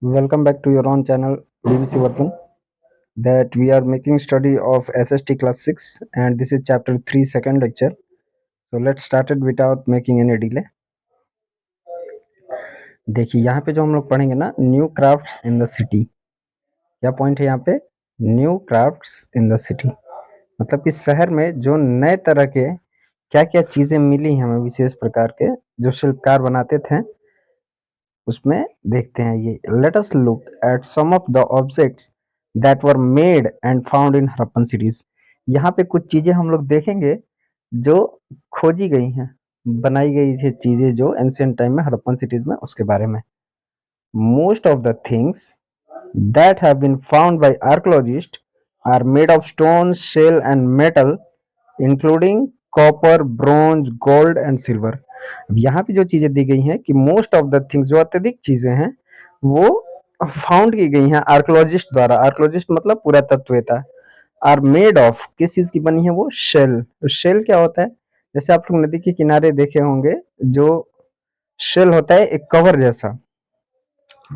Welcome back to your own channel BBC version that we are making study of SST class 6 and this is chapter 3 second lecture. So let's start it without making any delay. देखिए यहाँ पे जो हम लोग पढ़ेंगे ना new crafts in the city. क्या point है यहाँ पे? New crafts in the city मतलब कि शहर में जो नए तरह के क्या क्या चीजें मिली हैं हमें विशेष प्रकार के जो शिल्पकार बनाते थे उसमें देखते हैं ये। Let us look at some of the objects that were made and found in Harappan cities. यहाँ पे कुछ चीजें हम लोग देखेंगे जो खोजी गई हैं, बनाई गई थी चीजें जो एंशियंट टाइम में हड़प्पन सिटीज में, उसके बारे में। Most of the things that have been found by archaeologists are made of stone, shell and metal including copper, bronze, gold and silver। अब यहाँ पे जो चीजें दी गई हैं कि मोस्ट ऑफ द थिंग्स जो अत्यधिक चीजें हैं वो फाउंड की गई हैं आर्कियोलॉजिस्ट द्वारा। आर्कियोलॉजिस्ट मतलब पुरातत्ववेता। आर मेड ऑफ किस चीज की बनी है? वो शेल। शेल क्या होता है? जैसे आप लोग नदी के किनारे देखे होंगे जो शेल होता है एक कवर जैसा,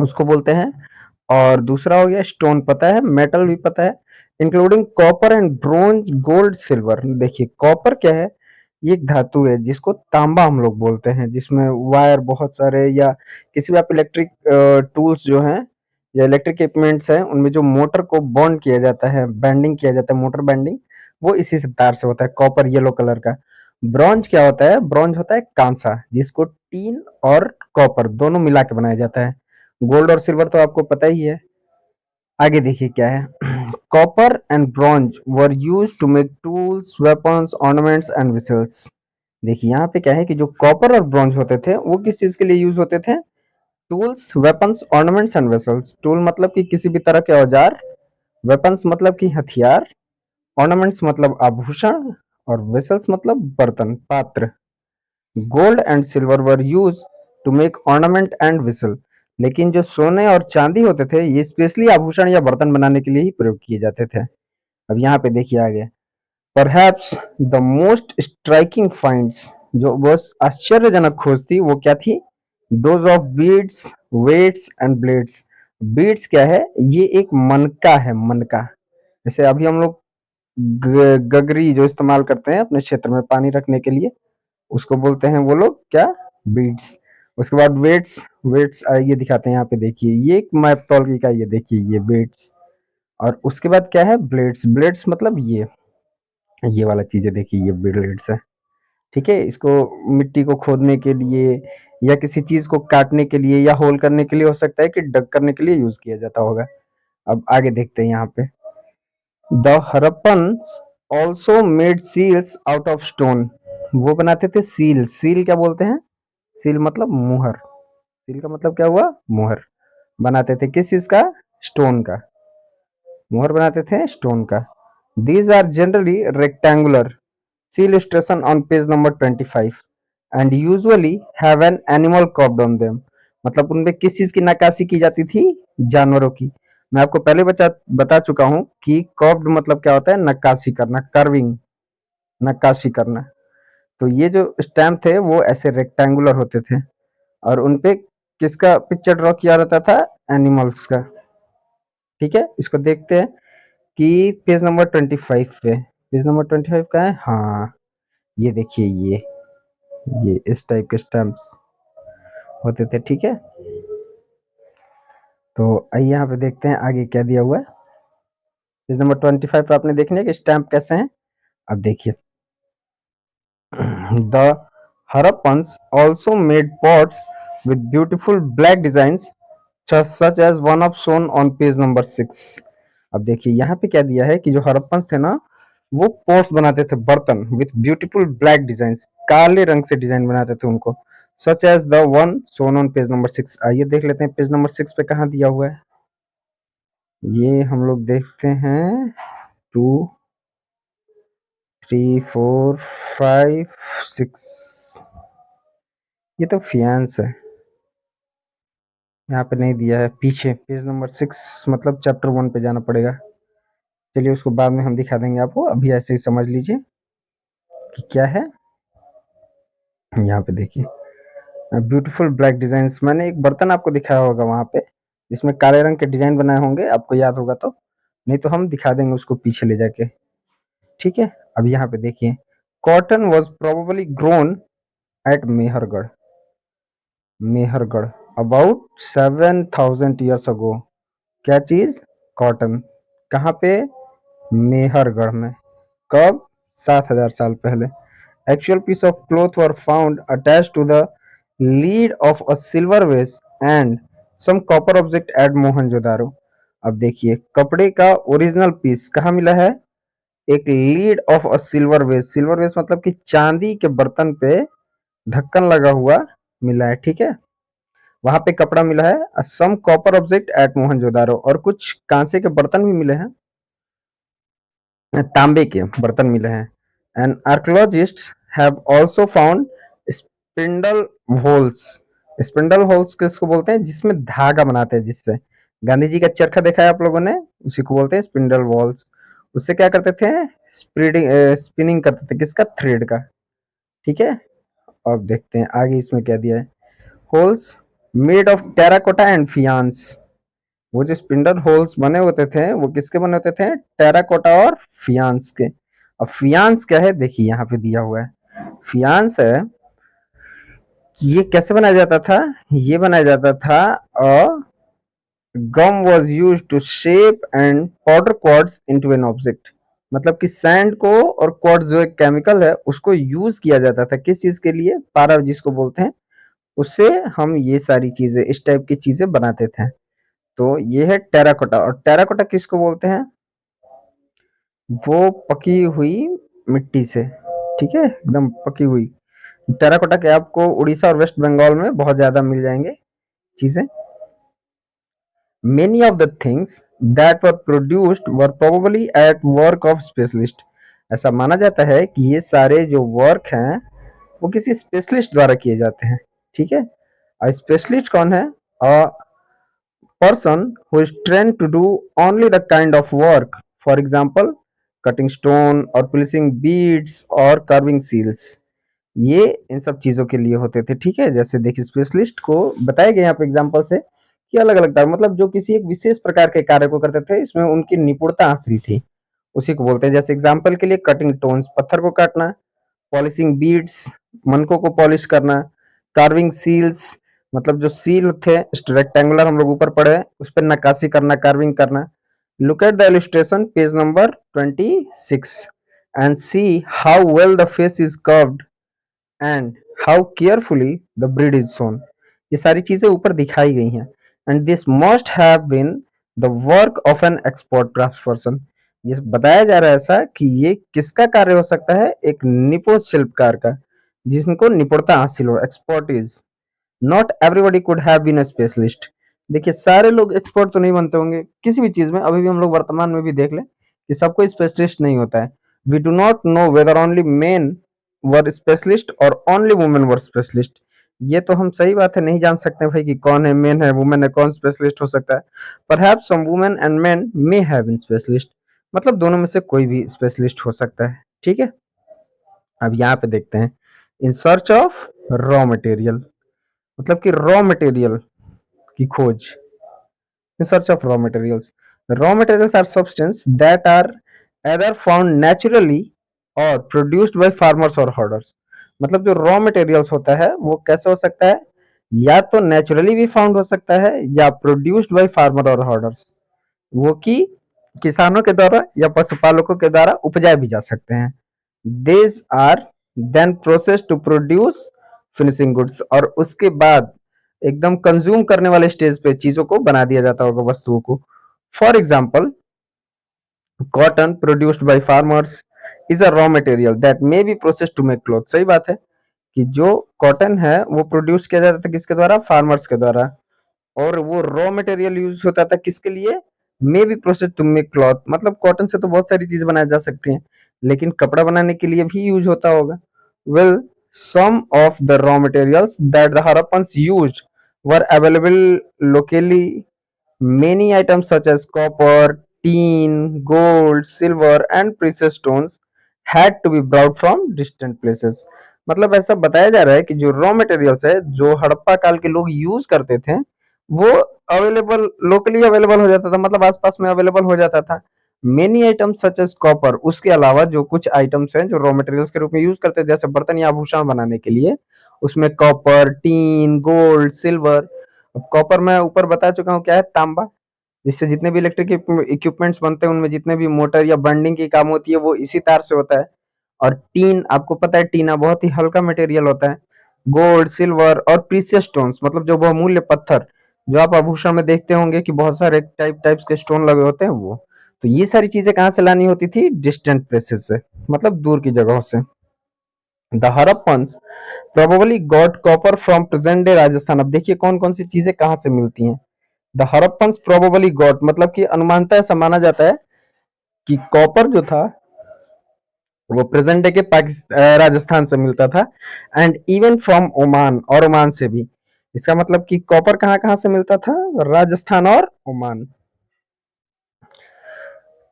उसको बोलते हैं। और दूसरा हो गया स्टोन, पता है, मेटल भी पता है, including copper and bronze, gold, silver. देखिए कॉपर क्या है? ये एक धातु है जिसको तांबा हम लोग बोलते हैं, जिसमें वायर बहुत सारे या किसी भी आप इलेक्ट्रिक टूल्स जो हैं या इलेक्ट्रिक इक्विपमेंट्स हैं उनमें जो मोटर को बॉन्ड किया जाता है, बैंडिंग किया जाता है, मोटर बैंडिंग, वो इसी से तार से होता है। कॉपर येलो कलर का। ब्रॉन्ज क्या होता है? ब्रॉन्ज होता है कांसा, जिसको टीन और कॉपर दोनों मिला के बनाया जाता है। गोल्ड और सिल्वर तो आपको पता ही है। आगे देखिए क्या है। Copper and bronze were use to make tools, weapons, ornaments and vessels. देखिए यहाँ पे क्या है कि जो कॉपर और ब्रॉन्ज होते थे वो किस चीज के लिए यूज होते थे? Tools, weapons, ornaments and vessels. Tool मतलब कि किसी भी तरह के औजार, वेपन्स मतलब कि हथियार, ऑर्नामेंट्स मतलब आभूषण और वेसल्स मतलब बर्तन, पात्र। Gold and silver were use to make ornament and vessel. लेकिन जो सोने और चांदी होते थे ये स्पेशली आभूषण या बर्तन बनाने के लिए ही प्रयोग किए जाते थे। अब यहाँ पे देखिए आगे। Perhaps the most striking finds, जो बहुत आश्चर्यजनक खोज थी वो क्या थी? Those of beads, weights and blades. Beads क्या है? ये एक मनका है, मनका। जैसे अभी हम लोग गगरी जो इस्तेमाल करते हैं अपने क्षेत्र में पानी रखने के लिए, उसको बोलते हैं वो लोग क्या? बीड्स। उसके बाद वेट्स। वेट्स ये दिखाते हैं यहाँ पे, देखिए ये एक मैप तौल का, ये देखिए ये वेट्स। और उसके बाद क्या है? ब्लेड्स। ब्लेड्स मतलब ये वाला चीज है, देखिए ये ब्लेड्स है। ठीक है, इसको मिट्टी को खोदने के लिए या किसी चीज को काटने के लिए या होल करने के लिए, हो सकता है कि डग करने के लिए यूज किया जाता होगा। अब आगे देखते हैं यहाँ पे। The Harappan also made seals out of stone. वो बनाते थे सील। सील क्या बोलते हैं? सील मतलब मुहर। सील का मतलब क्या हुआ? मुहर। बनाते थे किस चीज का? स्टोन का। मुहर बनाते थे स्टोन का। These are generally rectangular. See illustration on page number 25 and usually have an animal carved on them। मतलब उनमें किस चीज की नक्काशी की जाती थी? जानवरों की। मैं आपको पहले बता चुका हूं कि कर्व्ड मतलब क्या होता है? नक्काशी करना, कर्विंग, नक्काशी करना। तो ये जो स्टैम्प थे वो ऐसे रेक्टेंगुलर होते थे और उनपे किसका पिक्चर ड्रॉ किया रहता था? एनिमल्स का। ठीक है, इसको देखते हैं कि पेज नंबर 25 पे। पेज नंबर 25 का है, हाँ ये देखिए ये इस टाइप के स्टैम्प्स होते थे। ठीक है, तो आइए यहाँ पे देखते हैं आगे क्या दिया हुआ है। पेज नंबर 25 पे आपने देखने कि स्टैम्प कैसे हैं। अब देखिए। The Harappans also made pots with beautiful black designs such as one of shone on page number 6। अब देखिए यहाँ पे क्या दिया है कि जो हड़प्पन थे ना वो पॉट्स बनाते थे, बर्तन, विथ ब्यूटीफुल ब्लैक डिजाइन, काले रंग से डिजाइन बनाते थे उनको। Such as the one shown on page number 6। आइए देख लेते हैं पेज नंबर 6 पे कहाँ दिया हुआ है। ये हम लोग देखते हैं 2, 3, 4, 5, 6। ये तो फियांस है, यहाँ पे नहीं दिया है। पीछे पेज नंबर 6 मतलब चैप्टर 1 पे जाना पड़ेगा। चलिए उसको बाद में हम दिखा देंगे आपको, अभी ऐसे ही समझ लीजिए कि क्या है। यहाँ पे देखिए ब्यूटीफुल ब्लैक डिजाइन। मैंने एक बर्तन आपको दिखाया होगा वहां पे, जिसमें काले रंग के डिजाइन बनाए होंगे, आपको याद होगा तो, नहीं तो हम दिखा देंगे उसको पीछे ले जाके। ठीक है, अब यहाँ पे देखिए, cotton was probably grown at Mehrgarh, Mehrgarh about 7,000 years ago. क्या चीज? कॉटन। कहाँ पे? मेहरगढ़ में। कब? 7,000 साल पहले। Actual piece of cloth were found attached to the lead of a silver vase and some copper object at Mohenjodaro. अब देखिए, कपड़े का ओरिजिनल पीस कहाँ मिला है? एक लीड ऑफ अ सिल्वर वेस, सिल्वर वेस मतलब कि चांदी के बर्तन पे ढक्कन लगा हुआ मिला है। ठीक है, वहां पे कपड़ा मिला है। सम कॉपर ऑब्जेक्ट एट मोहनजोदारो, और कुछ कांसे के बर्तन भी मिले हैं, तांबे के बर्तन मिले हैं। And archaeologists have also found spindle holes. Spindle holes किसको बोलते हैं? जिसमें धागा बनाते हैं, जिससे गांधी जी का चरखा देखा है आप लोगों ने, उसी को बोलते हैं स्पिंडल वॉल्स। उससे क्या करते थे? स्प्रीडिंग, स्पिनिंग करते थे, किसका? थ्रेड का। ठीक है, अब देखते हैं आगे इसमें क्या दिया है। Holes made of terracotta and faience. वो जो स्पिंडल होल्स बने होते थे वो किसके बने होते थे? टेराकोटा और फियांस के। अब फियांस क्या है? देखिए यहाँ पे दिया हुआ है। फियांस है कि ये कैसे बनाया जाता था? ये बनाया जाता था, a gum was used to shape and powder quartz into an object. मतलब कि सैंड को और क्वार्ट्ज जो एक केमिकल है उसको यूज किया जाता था, किस चीज के लिए? पारा जिसको बोलते हैं, उससे हम ये सारी चीजें, इस टाइप की चीजें बनाते थे। तो ये है टेराकोटा। और टेराकोटा किसको बोलते हैं? वो पकी हुई मिट्टी से। ठीक है, एकदम पकी हुई। टेराकोटा के आपको उड़ीसा और वेस्ट बंगाल में बहुत ज्यादा मिल जाएंगे चीजें। Many of the things that were produced were probably at work of specialist. ऐसा माना जाता है कि ये सारे जो वर्क हैं वो किसी स्पेशलिस्ट द्वारा किए जाते हैं। ठीक है, और स्पेशलिस्ट कौन है? person who is trained to do only the kind of work, for example cutting stone or placing beads or carving seals। ये इन सब चीजों के लिए होते थे। ठीक है, जैसे देखिए स्पेशलिस्ट को बताया गया यहाँ पे एग्जांपल से कि अलग अलग था, मतलब जो किसी एक विशेष प्रकार के कार्य को करते थे, इसमें उनकी निपुणता हासिल थी, उसी को बोलते हैं। जैसे एग्जांपल के लिए कटिंग स्टोन्स, पत्थर को काटना, पॉलिशिंग बीड्स, मनकों को पॉलिश करना, कार्विंग सील्स मतलब जो सील थे रेक्टेंगुलर हम लोग ऊपर पढ़े उस पर नक्काशी करना, कार्विंग करना। Look at the illustration page number 26 and see how well the face is curved and how carefully the breed is sewn. ये सारी चीजें ऊपर दिखाई गई हैं। And this must have been the work of an expert craft person. ये बताया जा रहा है ऐसा कि ये किसका कार्य हो सकता है? एक निपुण शिल्पकार का, जिनको निपुणता हासिल हो, expertise. Not everybody could have been a specialist. देखिए सारे लोग एक्सपर्ट तो नहीं बनते होंगे किसी भी चीज में, अभी भी हम लोग वर्तमान में भी देख लें कि सब कोई स्पेशलिस्ट नहीं होता है। We do not know whether only men were specialist और ओनली वुमेन वर स्पेशलिस्ट। ये तो हम सही बात है नहीं जान सकते भाई कि कौन है मेन है, वुमेन है, कौन स्पेशलिस्ट हो सकता है। Perhaps some women and men may have been specialist, मतलब दोनों में से कोई भी स्पेशलिस्ट हो सकता है। ठीक है, अब यहाँ पे देखते हैं in search of raw material, मतलब कि रॉ मटेरियल की खोज। In search of raw materials. Raw materials are substances that are either found naturally or produced by farmers or herders। मतलब जो रॉ मटेरियल्स होता है वो कैसे हो सकता है? या तो नेचुरली भी फाउंड हो सकता है या प्रोड्यूस्ड बाय फार्मर और हर्डर्स, वो कि किसानों के द्वारा या पशुपालकों के द्वारा उपजाए भी जा सकते हैं। These are then processed to produce finishing goods, और उसके बाद एकदम कंज्यूम करने वाले स्टेज पे चीजों को बना दिया जाता होगा, वस्तुओं को। For example cotton produced by farmers is a raw material that may be processed to make cloth. सही बात है कि जो कॉटन है वो प्रोड्यूस किया जाता था किसके द्वारा? फार्मर्स के द्वारा। और वो रॉ मटेरियल यूज होता था किसके लिए? May be process to make cloth, मतलब कॉटन से तो बहुत सारी चीजें बनाई जा सकती हैं, लेकिन कपड़ा बनाने के लिए भी यूज होता होगा। Well some of the raw materials that the Harappans used were available locally. Many items such as copper, tin, gold, silver and precious stones had to be brought from distant places. मतलब ऐसा बताया जा रहा है कि जो रॉ मटेरियल्स है जो हड़प्पा काल के लोग यूज करते थे वो अवेलेबल, लोकली अवेलेबल हो जाता था, मतलब आसपास में अवेलेबल हो जाता था। Many items such as copper, उसके अलावा जो कुछ आइटम्स हैं जो रॉ मटेरियल्स के रूप में यूज करते हैं जैसे बर्तन या आभूषण बनाने के लिए, उसमें copper, tin, gold, silver. Copper मैं ऊपर बता चुका हूँ क्या है, तांबा, जिससे जितने भी इलेक्ट्रिक इक्विपमेंट्स बनते हैं उनमें जितने भी मोटर या बर्निंग की काम होती है वो इसी तार से होता है। और टीन, आपको पता है टीना बहुत ही हल्का मटेरियल होता है। गोल्ड, सिल्वर और प्रीशियस स्टोन्स, मतलब जो बहुमूल्य पत्थर, जो आप आभूषण में देखते होंगे कि बहुत सारे टाइप्स के स्टोन लगे होते हैं वो। तो ये सारी चीजें कहाँ से लानी होती थी, डिस्टेंट प्लेसेस से, मतलब दूर की जगहों से। The Harappans probably got copper from present day Rajasthan. अब देखिए कौन कौन सी चीजें कहाँ से मिलती हैं। द हड़प्पन्स प्रोबेबली गॉट, मतलब कि अनुमानतः ऐसा माना जाता है कि कॉपर जो था वो प्रेजेंट डे के राजस्थान से मिलता था। एंड इवन फ्रॉम ओमान, और ओमान से भी। इसका मतलब कि कॉपर कहाँ कहाँ से मिलता था, राजस्थान और ओमान।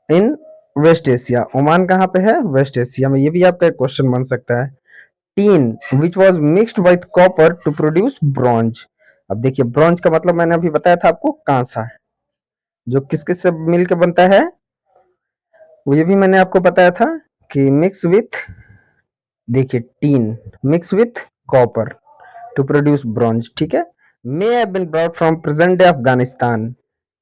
इन वेस्ट एशिया, ओमान कहाँ पे है, वेस्ट एशिया में। ये भी आपका एक क्वेश्चन बन सकता है। Tin which was mixed with copper to produce bronze. अब देखिए ब्रॉन्ज का मतलब मैंने अभी बताया था आपको, कांसा, जो किस किस से मिल के बनता है, वो ये भी मैंने आपको बताया था कि मिक्स विथ, देखिए tin mix with copper to produce bronze, ठीक है। May have been brought from present day Afghanistan.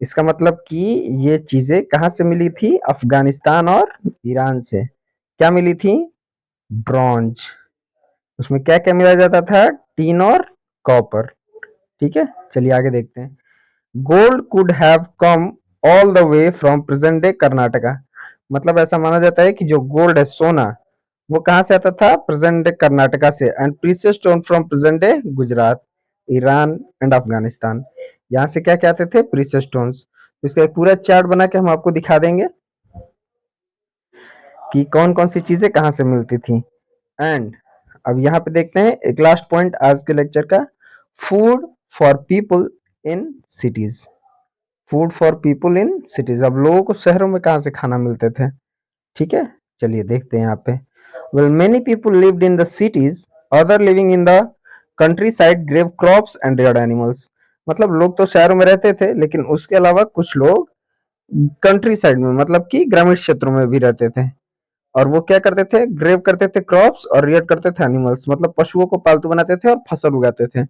इसका मतलब कि ये चीजें कहाँ से मिली थी, अफगानिस्तान और ईरान से। क्या मिली थी, ब्रॉन्ज। उसमें क्या क्या मिला जाता था, टीन और कॉपर, ठीक है। चलिए आगे देखते हैं। Gold could have come all the way from present day Karnataka. मतलब ऐसा माना जाता है कि जो गोल्ड है, सोना, वो कहाँ से आता था, प्रेजेंट डे कर्नाटका से। And precious stone from present day Gujarat, Iran and Afghanistan. यहाँ से क्या क्या आते थे, प्रीशियस स्टोन्स। तो इसका एक पूरा चार्ट बना के हम आपको दिखा देंगे कि कौन कौन सी चीजें कहाँ से मिलती थी। एंड अब यहाँ पे देखते हैं एक लास्ट पॉइंट आज के लेक्चर का, food for people in cities. Food for people in cities, अब लोगों को शहरों में कहाँ से खाना मिलते थे, ठीक है। चलिए देखते हैं यहाँ पे। Well many people lived in the cities, other living in the countryside grew crops and reared animals. मतलब लोग तो शहरों में रहते थे लेकिन उसके अलावा कुछ लोग कंट्री साइड में, मतलब कि ग्रामीण क्षेत्रों में भी रहते थे। और वो क्या करते थे, ग्रेव करते थे क्रॉप्स और रियर करते थे एनिमल्स, मतलब पशुओं को पालतू बनाते थे और फसल उगाते थे।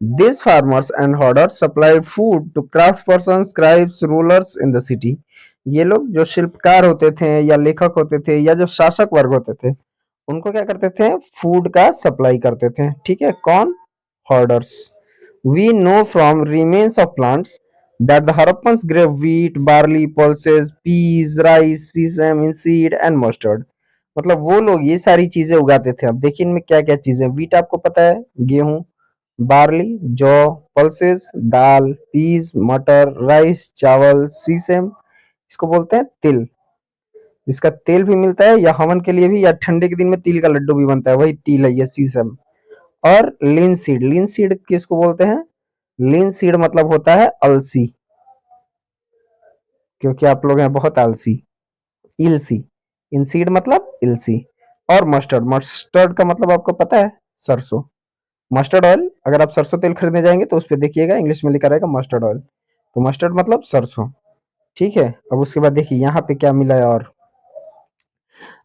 This farmers and herders supplied food to craft person, scribes, rulers in the city. ये लोग जो शिल्पकार होते थे या लेखक होते थे या जो शासक वर्ग होते थे, उनको क्या करते थे, फूड का सप्लाई करते थे, ठीक है। कौन, herders. We know from remains of plants that the Harappans grew wheat, barley, pulses, peas, rice, sesame, seed and mustard। मतलब वो लोग ये सारी चीजें उगाते थे। अब देखिए इनमें क्या क्या चीजें, व्हीट आपको पता है, गेहूं, बार्ली, जौ, पल्सेस, दाल, पीस, मटर, राइस, चावल, सीसम, इसको बोलते हैं तिल। इसका तेल भी मिलता है या हवन के लिए भी, या ठंडे के दिन में तिल का लड्डू भी बनता है, वही तिल है ये, सीसम। और लिन सीड, लिन सीड किसको बोलते हैं, लिन सीड मतलब होता है अलसी, क्योंकि आप लोग हैं बहुत आलसी। इलसी, इंसीड मतलब इलसी। और मस्टर्ड, मस्टर्ड का मतलब आपको पता है, सरसों। मस्टर्ड ऑयल, अगर आप सरसों तेल खरीदने जाएंगे तो उस पर देखिएगा इंग्लिश में लिखा रहेगा मस्टर्ड ऑयल। तो मस्टर्ड मतलब सरसों, ठीक है। अब उसके बाद देखिए यहाँ पे क्या मिला है, और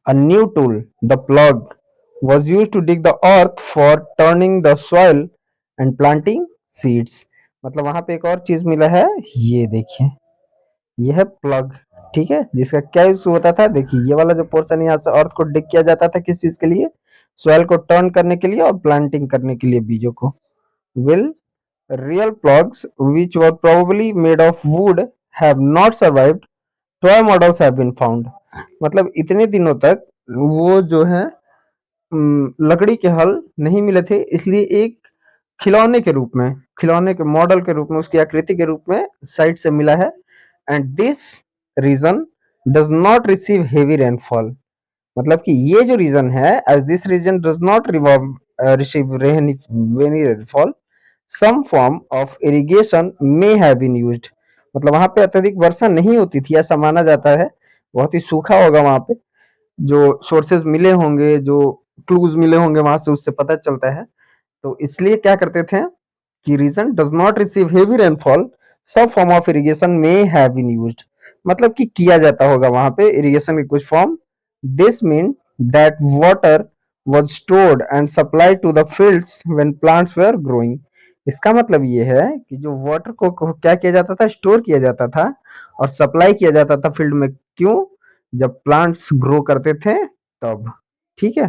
a new tool, the plug, was used to dig the earth for turning the soil and planting seeds। मतलब वहां पे एक और चीज मिला है, ये देखिए, ये है प्लग, ठीक है। जिसका क्या यूज होता था, देखिए ये वाला जो पोर्शन यहाँ से अर्थ को डिग किया जाता था, किस चीज के लिए, सॉइल को टर्न करने के लिए और प्लांटिंग करने के लिए बीजों को। While real ploughs which were probably made of wood have not survived, toy models have been found. मतलब इतने दिनों तक वो जो है लकड़ी के हल नहीं मिले थे, इसलिए एक खिलौने के रूप में, खिलौने के मॉडल के रूप में, उसकी आकृति के रूप में साइड से मिला है। And this region does not receive heavy rainfall. मतलब कि ये जो रीजन है, as this region does not receive any rainfall, some form of irrigation may have been used. मतलब वहां पे अत्यधिक वर्षा नहीं होती थी ऐसा माना जाता है, बहुत ही सूखा होगा वहां पे। जो सोर्सेज मिले होंगे, जो क्लूज मिले होंगे वहां से, उससे पता चलता है। तो इसलिए क्या करते थे कि region does not receive heavy rainfall, some form of irrigation may have been used, मतलब कि किया जाता होगा वहां पे इरिगेशन की कुछ form. This mean that water was stored and supplied to the fields when plants were growing। इसका मतलब ये है कि जो वाटर को क्या किया जाता था, स्टोर किया जाता था और सप्लाई किया जाता था फील्ड में। क्यों? जब प्लांट्स ग्रो करते थे तब। ठीक है।